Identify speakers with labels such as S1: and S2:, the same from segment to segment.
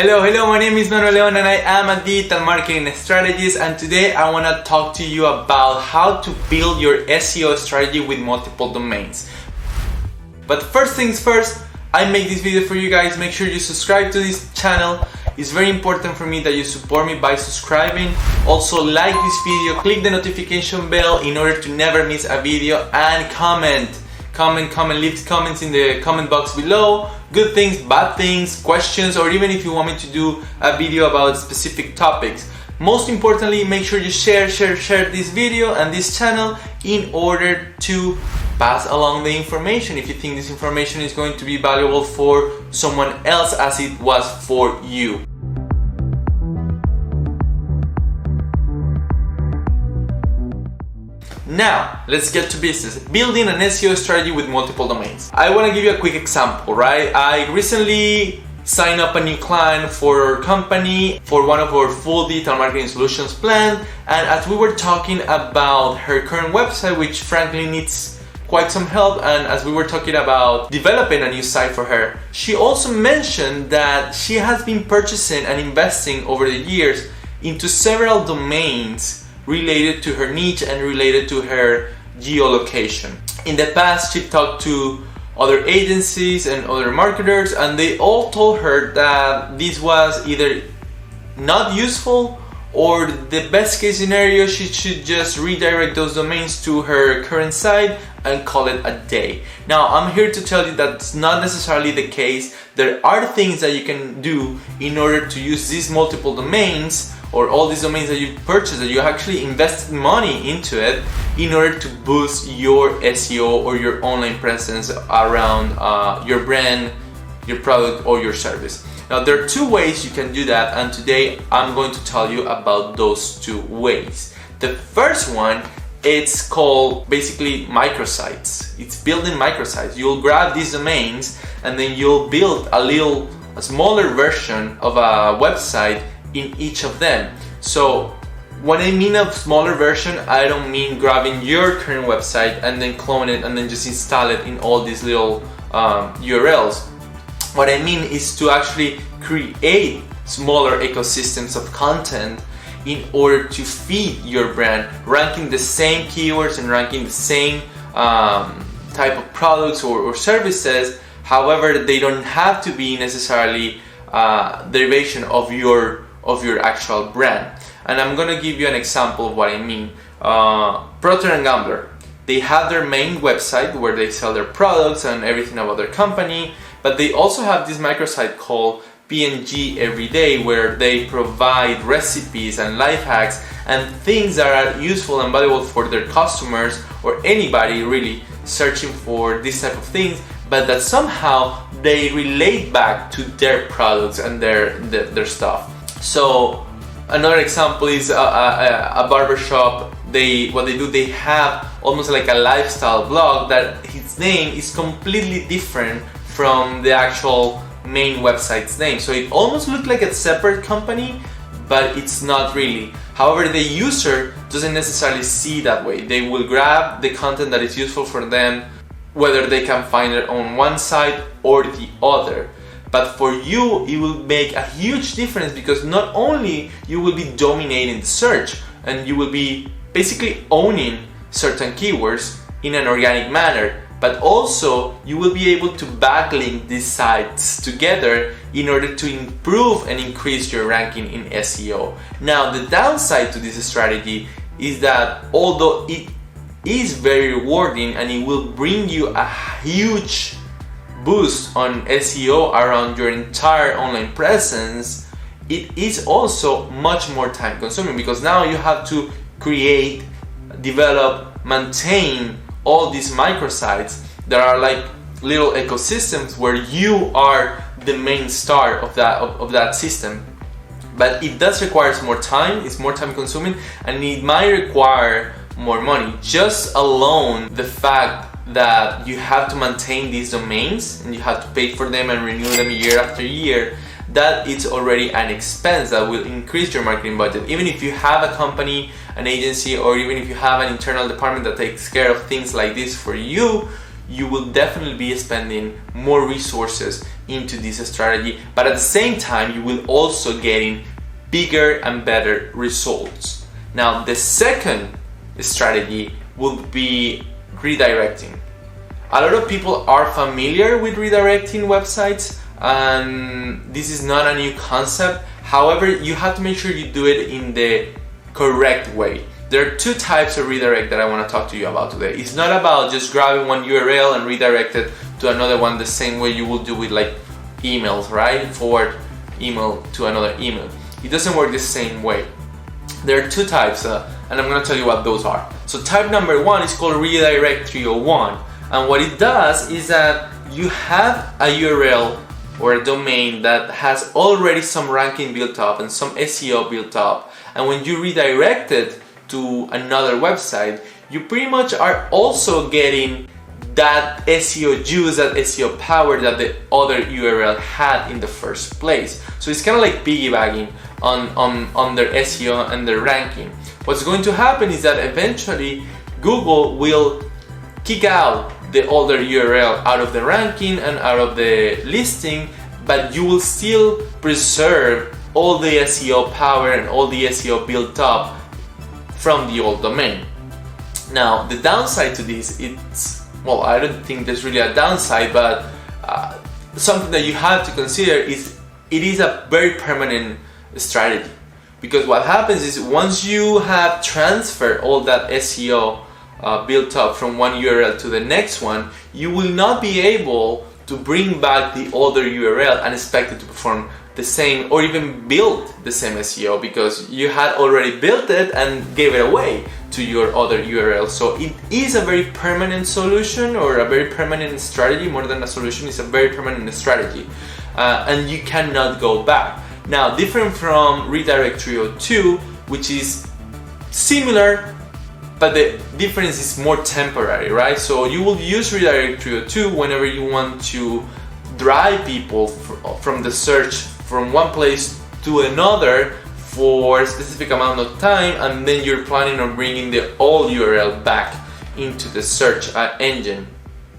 S1: Hello, my name is Manuel Leon and I am a digital marketing strategist, and today I want to talk to you about how to build your SEO strategy with multiple domains. But first things first, I make this video for you guys. Make sure you subscribe to this channel. It's very important for me that you support me by subscribing. Also like this video, click the notification bell in order to never miss a video, and comment, leave comments in the comment box below. Good things, bad things, questions, or even if you want me to do a video about specific topics. Most importantly, make sure you share this video and this channel in order to pass along the information if you think this information is going to be valuable for someone else as it was for you. Now, let's get to business. Building an SEO strategy with multiple domains. I want to give you a quick example, right? I recently signed up a new client for our company for one of our full digital marketing solutions plan, and as we were talking about her current website, which frankly needs quite some help, and as we were talking about developing a new site for her, she also mentioned that she has been purchasing and investing over the years into several domains related to her niche and related to her geolocation. In the past, she talked to other agencies and other marketers, and they all told her that this was either not useful, or the best case scenario, she should just redirect those domains to her current site and call it a day. Now, I'm here to tell you that's not necessarily the case. There are things that you can do in order to use these multiple domains, or all these domains that you purchased, that you actually invested money into it, in order to boost your SEO or your online presence around your brand, your product, or your service. Now, there are two ways you can do that, and today I'm going to tell you about those two ways. The first one, it's called basically microsites. It's building microsites. You'll grab these domains and then you'll build a smaller version of a website in each of them. So when I mean a smaller version, I don't mean grabbing your current website and then clone it and then just install it in all these little URLs. What I mean is to actually create smaller ecosystems of content in order to feed your brand, ranking the same keywords and ranking the same type of products or services. However, they don't have to be necessarily derivation of your actual brand. And I'm gonna give you an example of what I mean. Procter & Gamble, they have their main website where they sell their products and everything about their company, but they also have this microsite called P&G Everyday, where they provide recipes and life hacks and things that are useful and valuable for their customers or anybody really searching for this type of things, but that somehow they relate back to their products and their stuff. So another example is a barbershop. What they do, they have almost like a lifestyle blog that its name is completely different from the actual main website's name. So it almost looks like a separate company, but it's not really. However, the user doesn't necessarily see that way. They will grab the content that is useful for them, whether they can find it on one side or the other. But for you, it will make a huge difference, because not only you will be dominating the search and you will be basically owning certain keywords in an organic manner, but also you will be able to backlink these sites together in order to improve and increase your ranking in SEO. Now, the downside to this strategy is that although it is very rewarding and it will bring you a huge boost on SEO around your entire online presence, it is also much more time consuming, because now you have to create, develop, maintain all these microsites that are like little ecosystems where you are the main star of that system. But it does require more time, it's more time consuming, and it might require more money. Just alone the fact that you have to maintain these domains and you have to pay for them and renew them year after year, that it's already an expense that will increase your marketing budget. Even if you have a company, an agency, or even if you have an internal department that takes care of things like this for you, you will definitely be spending more resources into this strategy, but at the same time you will also getting bigger and better results. Now the second strategy would be redirecting. A lot of people are familiar with redirecting websites, and this is not a new concept. However, you have to make sure you do it in the correct way. There are two types of redirect that I want to talk to you about today. It's not about just grabbing one URL and redirect it to another one the same way you will do with like emails, right? Forward email to another email. It doesn't work the same way. There are two types, and I'm going to tell you what those are. So type number one is called Redirect 301, and what it does is that you have a URL or a domain that has already some ranking built up and some SEO built up, and when you redirect it to another website, you pretty much are also getting that SEO juice, that SEO power that the other URL had in the first place. So it's kind of like piggybacking on their SEO and their ranking. What's going to happen is that eventually Google will kick out the older URL out of the ranking and out of the listing, but you will still preserve all the SEO power and all the SEO built up from the old domain. Now the downside to this, well, I don't think there's really a downside, but something that you have to consider is it is a very permanent strategy, because what happens is once you have transferred all that SEO built up from one URL to the next one, you will not be able to bring back the older URL and expect it to perform the same or even build the same SEO, because you had already built it and gave it away to your other URL. So it is a very permanent solution, or a very permanent strategy. More than a solution, it's a very permanent strategy, and you cannot go back. Now, different from Redirect 302, which is similar, but the difference is more temporary, right? So you will use Redirect 302 whenever you want to drive people from the search from one place to another for a specific amount of time, and then you're planning on bringing the old URL back into the search engine.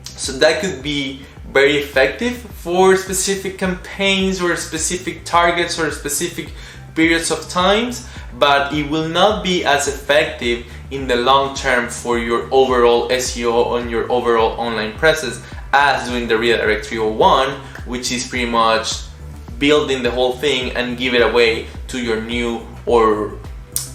S1: So that could be very effective for specific campaigns or specific targets or specific periods of times, but it will not be as effective in the long term for your overall SEO on your overall online presence as doing the Redirect 301, which is pretty much building the whole thing and give it away to your new, or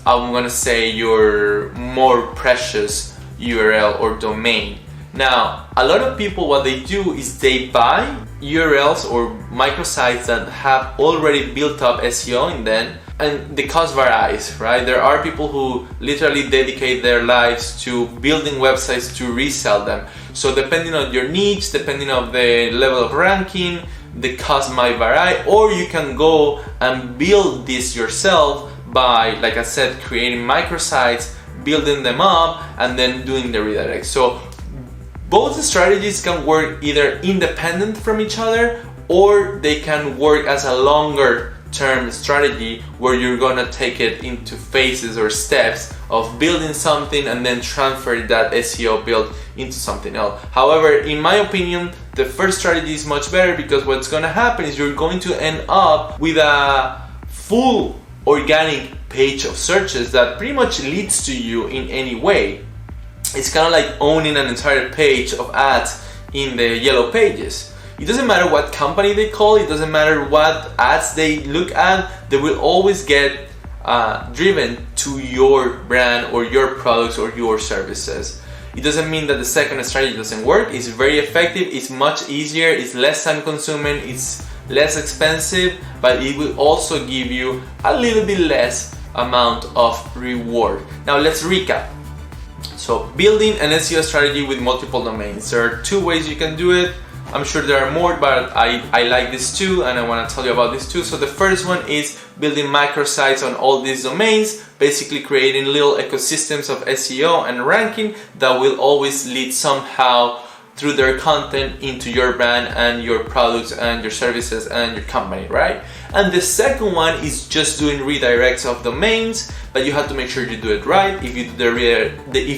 S1: I'm gonna say your more precious URL or domain. Now, a lot of people, what they do is they buy URLs or microsites that have already built up SEO in them, and the cost varies, right? There are people who literally dedicate their lives to building websites to resell them. So depending on your niche, depending on the level of ranking, the cost might vary, or you can go and build this yourself by, like I said, creating microsites, building them up, and then doing the redirect. So both strategies can work either independent from each other, or they can work as a longer term strategy where you're gonna take it into phases or steps of building something and then transfer that SEO build into something else. However, in my opinion, the first strategy is much better, because what's gonna happen is you're going to end up with a full organic page of searches that pretty much leads to you in any way. It's kind of like owning an entire page of ads in the yellow pages. It doesn't matter what company they call, it doesn't matter what ads they look at, they will always get driven to your brand or your products or your services. It doesn't mean that the second strategy doesn't work. It's very effective, it's much easier, it's less time consuming, it's less expensive, but it will also give you a little bit less amount of reward. Now let's recap. So building an SEO strategy with multiple domains. There are two ways you can do it. I'm sure there are more, but I like this too, and I want to tell you about this too. So the first one is building microsites on all these domains, basically creating little ecosystems of SEO and ranking that will always lead somehow through their content into your brand and your products and your services and your company, right? And the second one is just doing redirects of domains, but you have to make sure you do it right. If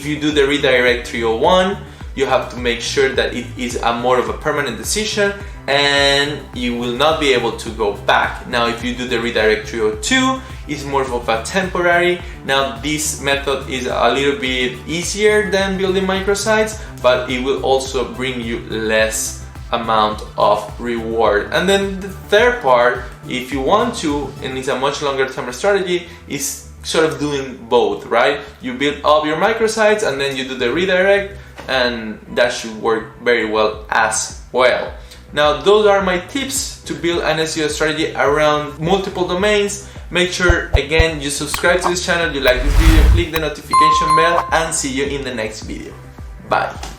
S1: you do the Redirect 301, you have to make sure that it is a more of a permanent decision and you will not be able to go back. Now if you do the redirect 302, it's more of a temporary. Now this method is a little bit easier than building microsites, but it will also bring you less amount of reward. And then the third part, if you want to, and it's a much longer term strategy, is sort of doing both, right? You build up your microsites and then you do the redirect, and that should work very well as well. Now those are my tips to build an SEO strategy around multiple domains. Make sure again you subscribe to this channel, you like this video, click the notification bell, and see you in the next video. Bye.